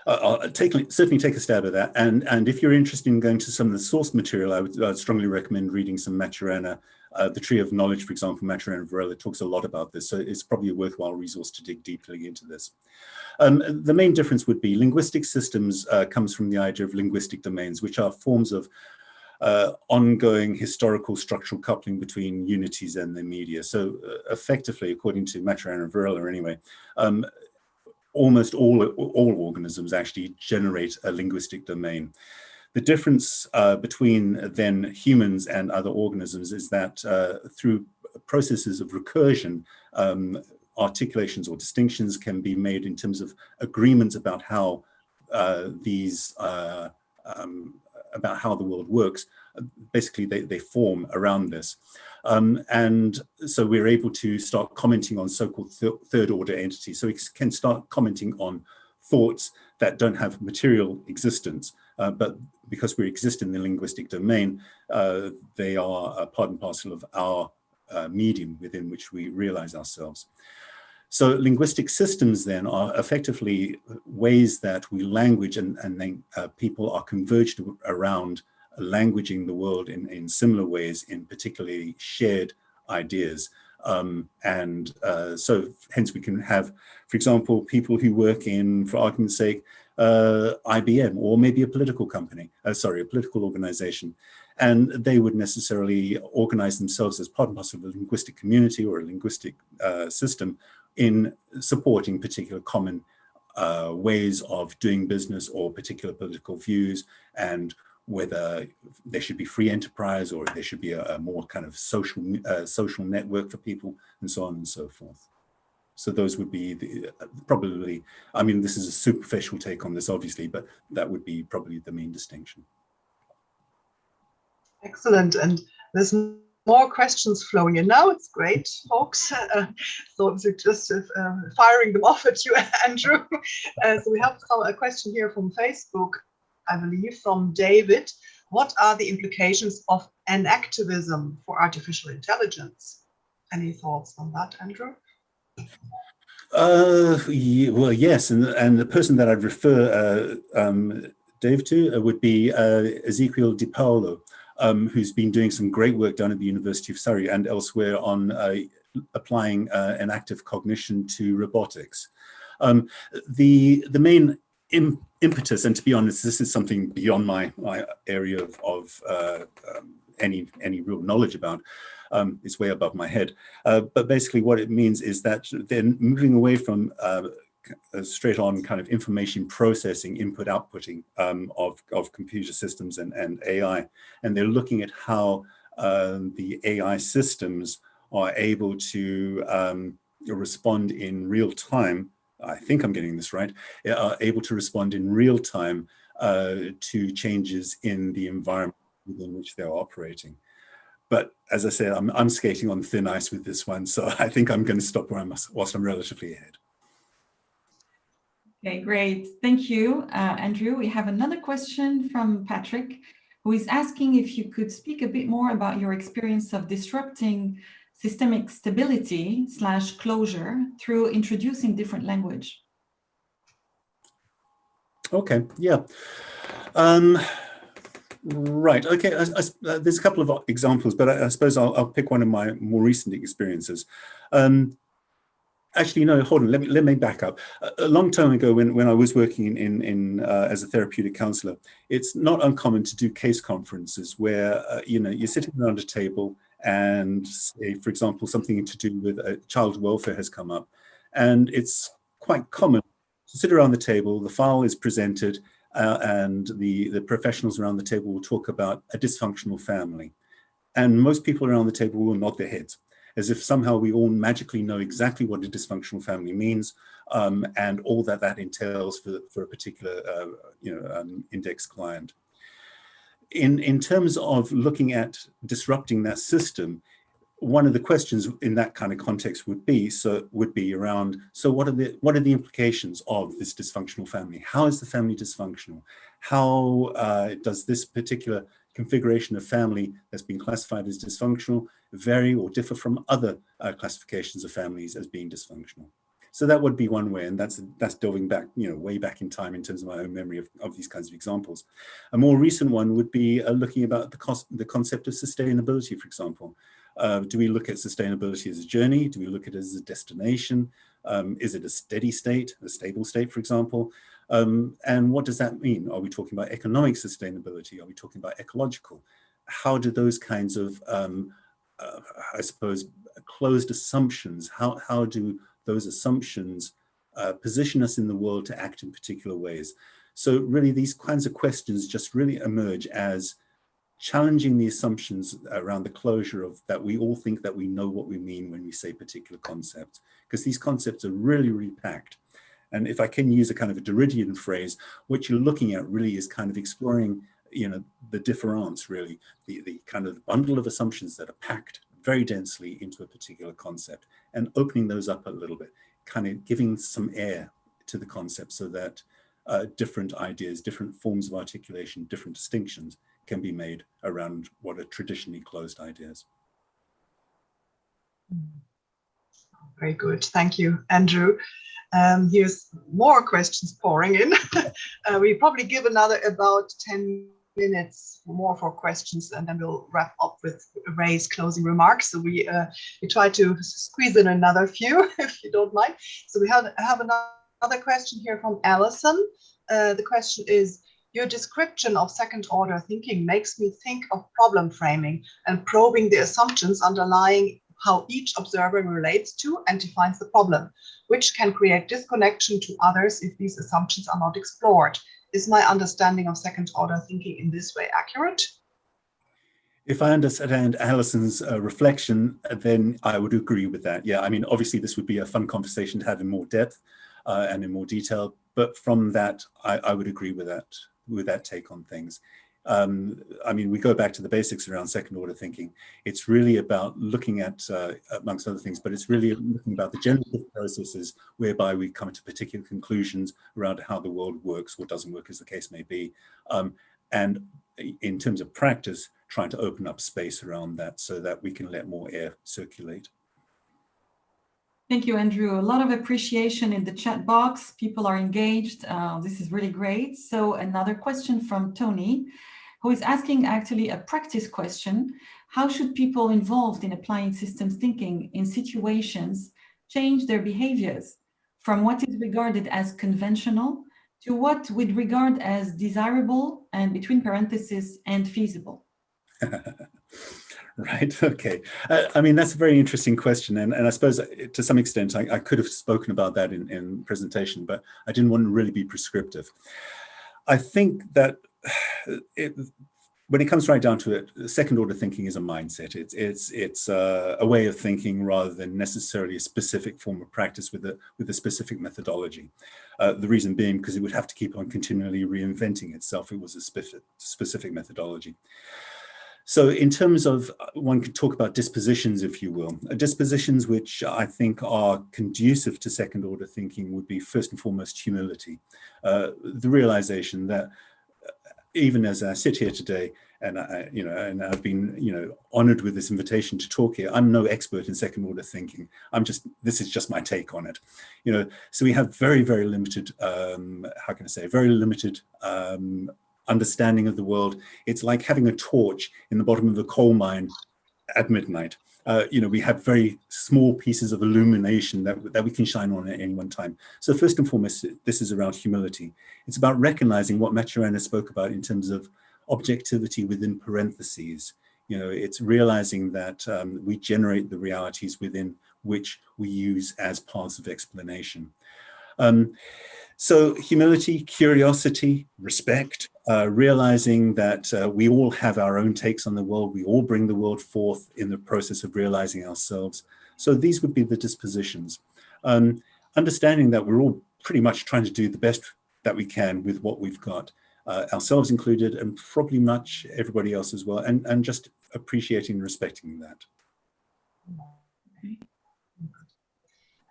I'll certainly take a stab at that. And if you're interested in going to some of the source material, I would strongly recommend reading some Maturana. The Tree of Knowledge, for example, Maturana Varela talks a lot about this. So it's probably a worthwhile resource to dig deeply into this. The main difference would be linguistic systems comes from the idea of linguistic domains, which are forms of ongoing historical structural coupling between unities and the media. So effectively, according to Maturana Varela anyway, almost all organisms actually generate a linguistic domain. The difference between then humans and other organisms is that through processes of recursion, articulations or distinctions can be made in terms of agreements about how about how the world works basically they form around this. And so we're able to start commenting on so-called third order entities. So we can start commenting on thoughts that don't have material existence, but because we exist in the linguistic domain, they are a part and parcel of our medium within which we realize ourselves. So linguistic systems then are effectively ways that we language and then people are converged around languaging the world in similar ways, in particularly shared ideas. So hence we can have, for example, people who work in, for argument's sake, IBM, or maybe a political company, a political organization. And they would necessarily organize themselves as part and parcel of a linguistic community or a linguistic system in supporting particular common ways of doing business or particular political views, and whether there should be free enterprise or there should be a more kind of social network for people, and so on and so forth. So those would be probably, I mean, this is a superficial take on this, obviously, but that would be probably the main distinction. Excellent. And there's more questions flowing in now. It's great, folks. So just firing them off at you, Andrew. So we have a question here from Facebook, I believe, from David. What are the implications of inactivism for artificial intelligence? Any thoughts on that, Andrew? Well, yes, and the person that I'd refer Dave to would be Ezequiel Di Paolo, who's been doing some great work down at the University of Surrey and elsewhere on applying inactive cognition to robotics. The main impetus, and to be honest, this is something beyond my area of any real knowledge about. It's way above my head. But basically what it means is that they're moving away from straight on kind of information processing, input outputting of computer systems and AI. And they're looking at how the AI systems are able to respond in real time. I think I'm getting this right, are able to respond in real time to changes in the environment within which they're operating. But as I said, I'm skating on thin ice with this one, so I think I'm going to stop where whilst I'm relatively ahead. Okay, great. Thank you, Andrew. We have another question from Patrick, who is asking if you could speak a bit more about your experience of disrupting systemic stability / closure through introducing different language. Okay, yeah. Right, okay, there's a couple of examples, but I suppose I'll pick one of my more recent experiences. Actually, no, hold on, let me back up. A long time ago, when I was working in as a therapeutic counselor, it's not uncommon to do case conferences where, you're sitting around a table and, say, for example, something to do with child welfare has come up. And it's quite common to sit around the table, the file is presented, and the professionals around the table will talk about a dysfunctional family. And most people around the table will nod their heads, as if somehow we all magically know exactly what a dysfunctional family means, and all that entails for a particular index client. In terms of looking at disrupting that system, one of the questions in that kind of context would be around, so what are the implications of this dysfunctional family? How is the family dysfunctional? How does this particular configuration of family that's been classified as dysfunctional vary or differ from other classifications of families as being dysfunctional? So that would be one way, and that's delving back, way back in time in terms of my own memory of these kinds of examples. A more recent one would be looking about the concept of sustainability, for example. Do we look at sustainability as a journey? Do we look at it as a destination? Is it a steady state, a stable state, for example? And what does that mean? Are we talking about economic sustainability? Are we talking about ecological? How do those kinds of, I suppose, closed assumptions, how do those assumptions position us in the world to act in particular ways? So really these kinds of questions just really emerge as challenging the assumptions around the closure of that we all think that we know what we mean when we say particular concepts, because these concepts are really, really packed. And if I can use a kind of a Derridian phrase, what you're looking at really is kind of exploring, the difference, really, the kind of bundle of assumptions that are packed very densely into a particular concept, and opening those up a little bit, kind of giving some air to the concept so that different ideas, different forms of articulation, different distinctions can be made around what are traditionally closed ideas. Very good. Thank you, Andrew. Here's more questions pouring in. We probably give another about 10 minutes more for questions, and then we'll wrap up with Ray's closing remarks. So we try to squeeze in another few, if you don't mind. So we have another question here from Alison. The question is, your description of second-order thinking makes me think of problem framing and probing the assumptions underlying how each observer relates to and defines the problem, which can create disconnection to others if these assumptions are not explored. Is my understanding of second-order thinking in this way accurate? If I understand Alison's reflection, then I would agree with that. Yeah, I mean, obviously this would be a fun conversation to have in more depth and in more detail, but from that, I would agree with that take on things. I mean, we go back to the basics around second-order thinking. It's really about looking at, amongst other things, but it's really looking about the generative processes whereby we come to particular conclusions around how the world works or doesn't work, as the case may be. And in terms of practice, trying to open up space around that so that we can let more air circulate. Thank you, Andrew. A lot of appreciation in the chat box. People are engaged. This is really great. So another question from Tony, who is asking actually a practice question. How should people involved in applying systems thinking in situations change their behaviors from what is regarded as conventional to what we'd regard as desirable, and between parentheses, and feasible? Right, okay. I mean, that's a very interesting question. And I suppose to some extent, I could have spoken about that in presentation, but I didn't want to really be prescriptive. I think that when it comes right down to it, second order thinking is a mindset. It's a way of thinking rather than necessarily a specific form of practice with a specific methodology. The reason being because it would have to keep on continually reinventing itself. It was a specific methodology. So in terms of, one could talk about dispositions, if you will. Dispositions which I think are conducive to second order thinking would be first and foremost humility. The realization that even as I sit here today, and I've been honored with this invitation to talk here, I'm no expert in second order thinking. This is just my take on it. So we have very, very limited, very limited understanding of the world. It's like having a torch in the bottom of a coal mine at midnight. We have very small pieces of illumination that we can shine on at any one time. So first and foremost, this is around humility. It's about recognizing what Mitchelle spoke about in terms of objectivity within parentheses. It's realizing that we generate the realities within which we use as paths of explanation. So humility, curiosity, respect, realizing that we all have our own takes on the world. We all bring the world forth in the process of realizing ourselves. So these would be the dispositions. Understanding that we're all pretty much trying to do the best that we can with what we've got, ourselves included, and probably much everybody else as well, and just appreciating and respecting that.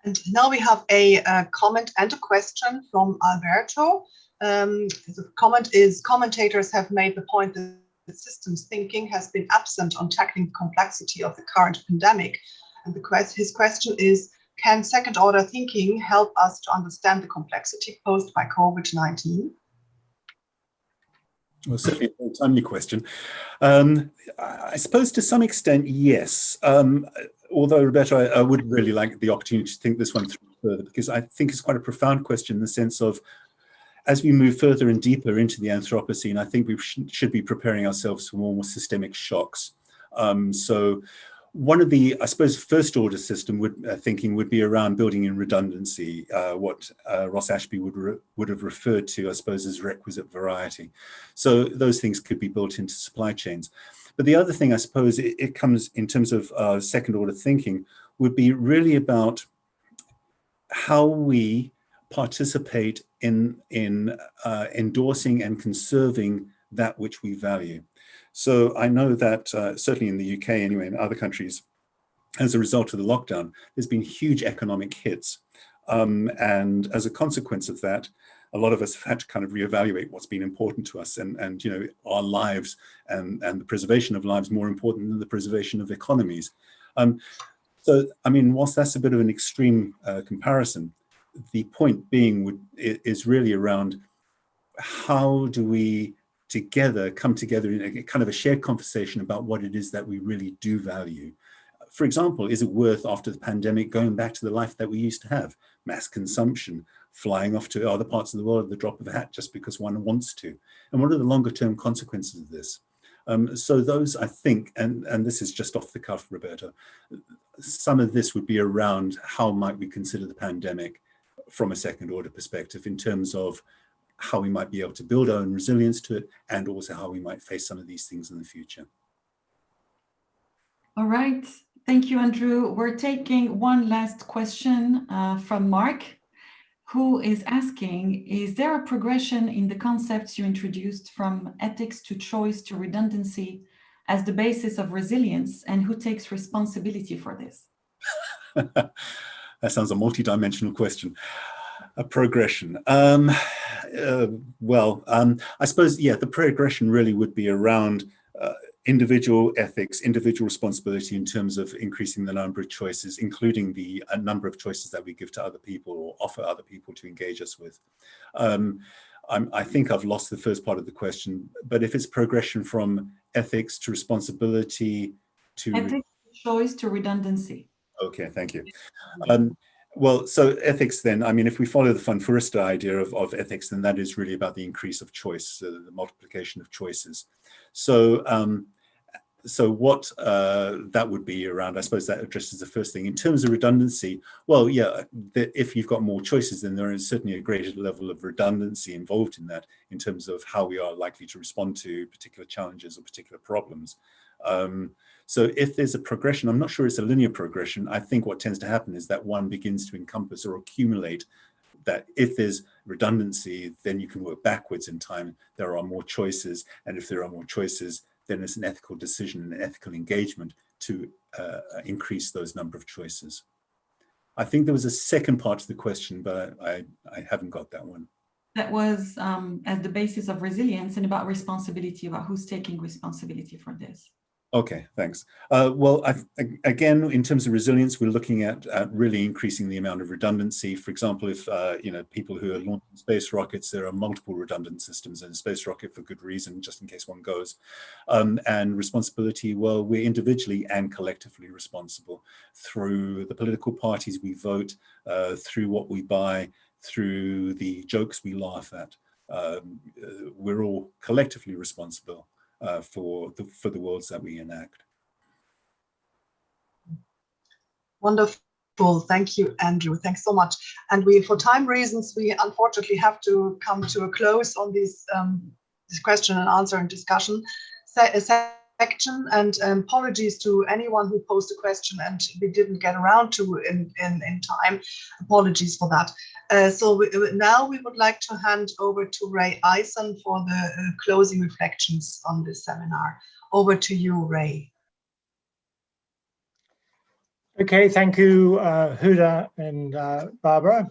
And now we have a comment and a question from Alberto. The comment is, commentators have made the point that systems thinking has been absent on tackling the complexity of the current pandemic. And his question is, can second order thinking help us to understand the complexity posed by COVID-19? Well, certainly a very timely question. I suppose to some extent, yes. Although, Roberto, I would really like the opportunity to think this one through further, because I think it's quite a profound question in the sense of, as we move further and deeper into the Anthropocene, I think we should be preparing ourselves for more systemic shocks. So one of the, I suppose, first order system thinking would be around building in redundancy, what Ross Ashby would have referred to, I suppose, as requisite variety. So those things could be built into supply chains. But the other thing, I suppose, it comes in terms of second order thinking, would be really about how we participate in endorsing and conserving that which we value. So I know that certainly in the UK anyway, in other countries, as a result of the lockdown, there's been huge economic hits. And as a consequence of that, a lot of us have had to kind of reevaluate what's been important to us, and you know, our lives and the preservation of lives more important than the preservation of economies. So, I mean, whilst that's a bit of an extreme comparison, the point being is really around how do we together come together in a kind of a shared conversation about what it is that we really do value. For example, is it worth, after the pandemic, going back to the life that we used to have? Mass consumption, flying off to other parts of the world at the drop of a hat just because one wants to. And what are the longer term consequences of this? So those, I think, and this is just off the cuff, Roberta, some of this would be around how might we consider the pandemic from a second order perspective in terms of how we might be able to build our own resilience to it, and also how we might face some of these things in the future. All right. Thank you, Andrew. We're taking one last question from Mark, who is asking, is there a progression in the concepts you introduced from ethics to choice to redundancy as the basis of resilience, and who takes responsibility for this? That sounds a multi-dimensional question. A progression. I suppose, yeah, the progression really would be around individual ethics, individual responsibility in terms of increasing the number of choices, including the number of choices that we give to other people or offer other people to engage us with. I think I've lost the first part of the question, but if it's progression from ethics to responsibility to... Ethics, choice to redundancy. Okay, thank you. Well, so ethics then, I mean, if we follow the von Foerster idea of ethics, then that is really about the increase of choice, the multiplication of choices. So, so what that would be around, I suppose that addresses the first thing. In terms of redundancy, well, yeah, if you've got more choices, then there is certainly a greater level of redundancy involved in that, in terms of how we are likely to respond to particular challenges or particular problems. So if there's a progression, I'm not sure it's a linear progression. I think what tends to happen is that one begins to encompass or accumulate that if there's redundancy, then you can work backwards in time. There are more choices. And if there are more choices, then it's an ethical decision and an ethical engagement to increase those number of choices. I think there was a second part to the question, but I haven't got that one. That was as the basis of resilience and about responsibility, about who's taking responsibility for this. Okay, thanks. Well, again, in terms of resilience, we're looking at really increasing the amount of redundancy. For example, if you know, people who are launching space rockets, there are multiple redundant systems in a space rocket for good reason, just in case one goes. And responsibility, well, we're individually and collectively responsible through the political parties we vote, through what we buy, through the jokes we laugh at. We're all collectively responsible for the worlds that we enact. Wonderful, thank you, Andrew. Thanks so much. And for time reasons, we unfortunately have to come to a close on this question and answer and discussion section. And apologies to anyone who posed a question and we didn't get around to in time. Apologies for that. So now we would like to hand over to Ray Eisen for the closing reflections on this seminar. Over to you, Ray. Okay, thank you, Huda and Barbara.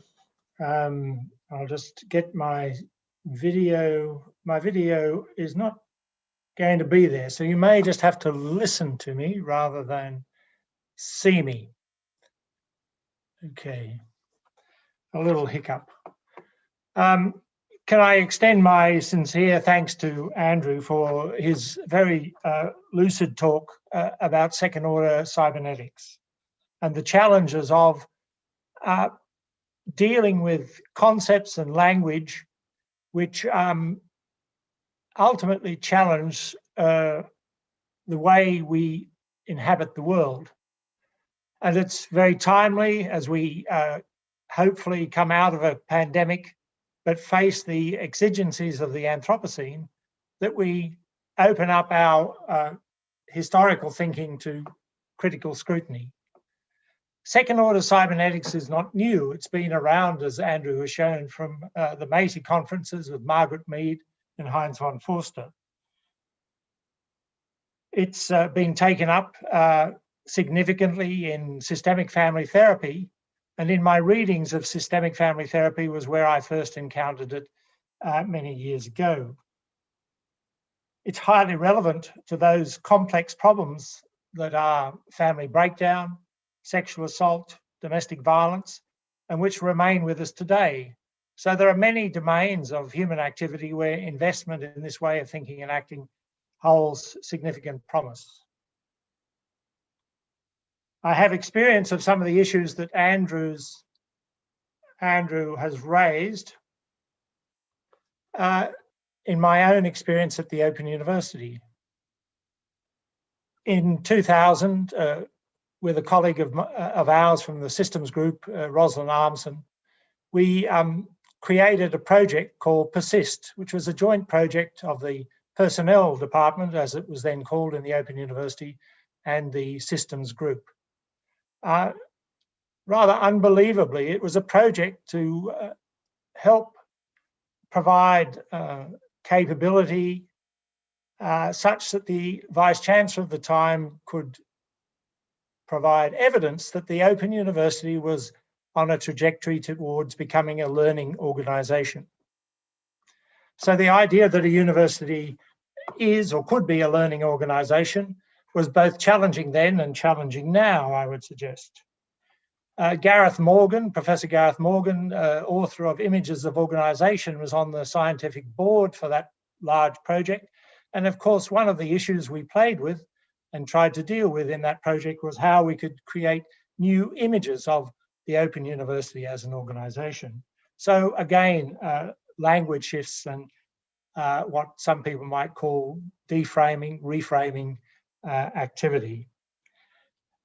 I'll just get my video. My video is not going to be there, so you may just have to listen to me rather than see me. Okay. A little hiccup. Can I extend my sincere thanks to Andrew for his very lucid talk about second-order cybernetics and the challenges of dealing with concepts and language which ultimately challenge the way we inhabit the world. And it's very timely as we hopefully come out of a pandemic, but face the exigencies of the Anthropocene, that we open up our historical thinking to critical scrutiny. Second-order cybernetics is not new. It's been around, as Andrew has shown, from the MATI conferences with Margaret Mead and Heinz von Forster. It's been taken up significantly in systemic family therapy, and in my readings of systemic family therapy was where I first encountered it many years ago. It's highly relevant to those complex problems that are family breakdown, sexual assault, domestic violence, and which remain with us today. So there are many domains of human activity where investment in this way of thinking and acting holds significant promise. I have experience of some of the issues that Andrew has raised in my own experience at the Open University. In 2000, with a colleague of ours from the systems group, Rosalind Armson, we created a project called Persist, which was a joint project of the personnel department, as it was then called in the Open University, and the systems group. Rather unbelievably, it was a project to help provide capability such that the Vice-Chancellor at the time could provide evidence that the Open University was on a trajectory towards becoming a learning organisation. So the idea that a university is or could be a learning organisation was both challenging then and challenging now, I would suggest. Gareth Morgan, Professor Gareth Morgan, author of Images of Organisation, was on the scientific board for that large project. And of course, one of the issues we played with and tried to deal with in that project was how we could create new images of the Open University as an organisation. So again, language shifts and what some people might call deframing, reframing activity.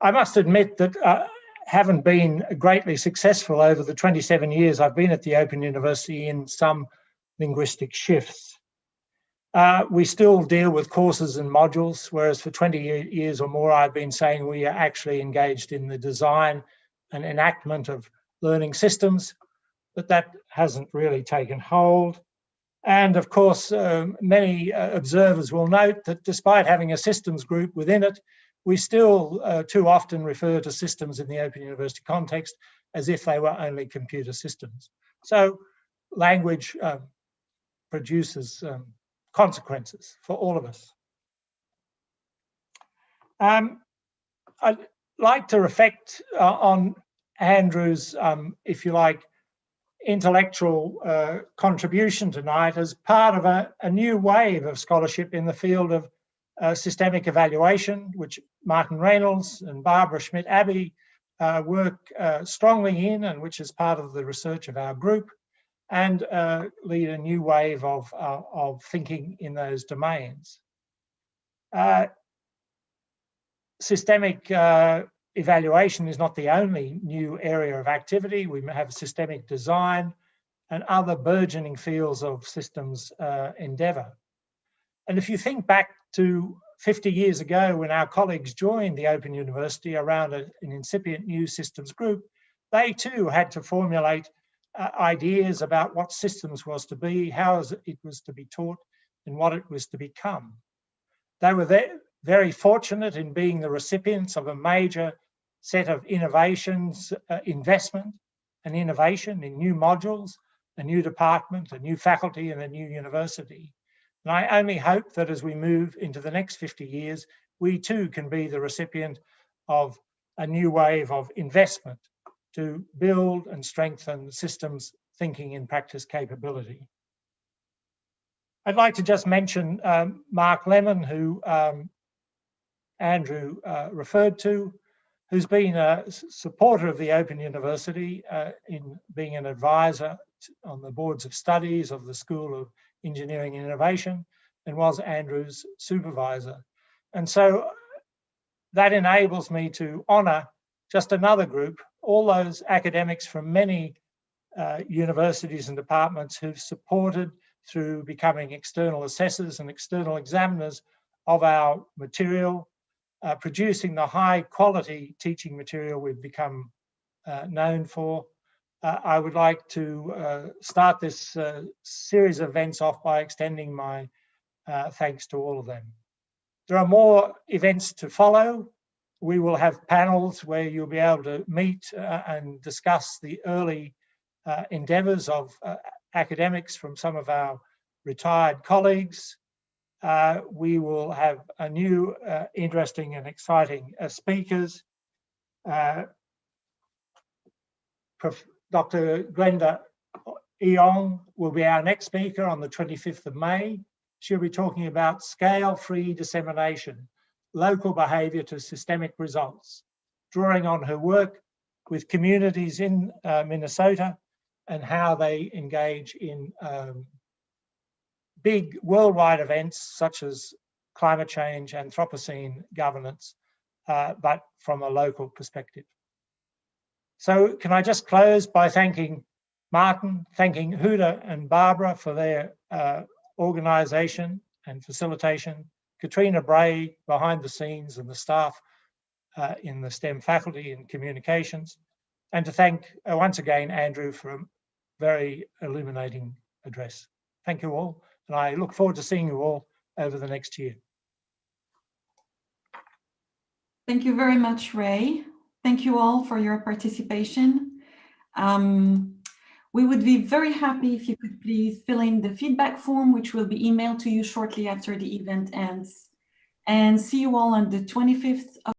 I must admit that haven't been greatly successful over the 27 years I've been at the Open University in some linguistic shifts. We still deal with courses and modules, whereas for 20 years or more I've been saying we are actually engaged in the design and enactment of learning systems, but that hasn't really taken hold. And of course, many observers will note that despite having a systems group within it, we still too often refer to systems in the Open University context as if they were only computer systems. So language produces consequences for all of us. I'd like to reflect on Andrew's, if you like, intellectual contribution tonight as part of a new wave of scholarship in the field of systemic evaluation, which Martin Reynolds and Barbara Schmidt-Abbey work strongly in, and which is part of the research of our group, and lead a new wave of thinking in those domains. Systemic evaluation is not the only new area of activity. We have systemic design and other burgeoning fields of systems endeavour. And if you think back to 50 years ago when our colleagues joined the Open University around an incipient new systems group, they too had to formulate ideas about what systems was to be, how it was to be taught, and what it was to become. They were very fortunate in being the recipients of a major set of innovations, investment and innovation in new modules, a new department, a new faculty, and a new university. And I only hope that as we move into the next 50 years, we too can be the recipient of a new wave of investment to build and strengthen systems thinking and practice capability. I'd like to just mention Mark Lemon, who Andrew referred to, who's been a supporter of the Open University in being an advisor on the boards of studies of the School of Engineering and Innovation, and was Andrew's supervisor. And so that enables me to honour just another group, all those academics from many universities and departments who've supported through becoming external assessors and external examiners of our material, producing the high quality teaching material we've become known for. I would like to start this series of events off by extending my thanks to all of them. There are more events to follow. We will have panels where you'll be able to meet and discuss the early endeavours of academics from some of our retired colleagues. We will have a new interesting and exciting speakers. Dr. Glenda Eong will be our next speaker on the 25th of May. She'll be talking about scale-free dissemination, local behaviour to systemic results, drawing on her work with communities in Minnesota and how they engage in big worldwide events such as climate change, Anthropocene governance, but from a local perspective. So can I just close by thanking Martin, thanking Huda and Barbara for their organisation and facilitation, Katrina Bray behind the scenes and the staff in the STEM faculty and communications, and to thank once again Andrew for a very illuminating address. Thank you all, and I look forward to seeing you all over the next year. Thank you very much, Ray. Thank you all for your participation. We would be very happy if you could please fill in the feedback form, which will be emailed to you shortly after the event ends. And see you all on the 25th of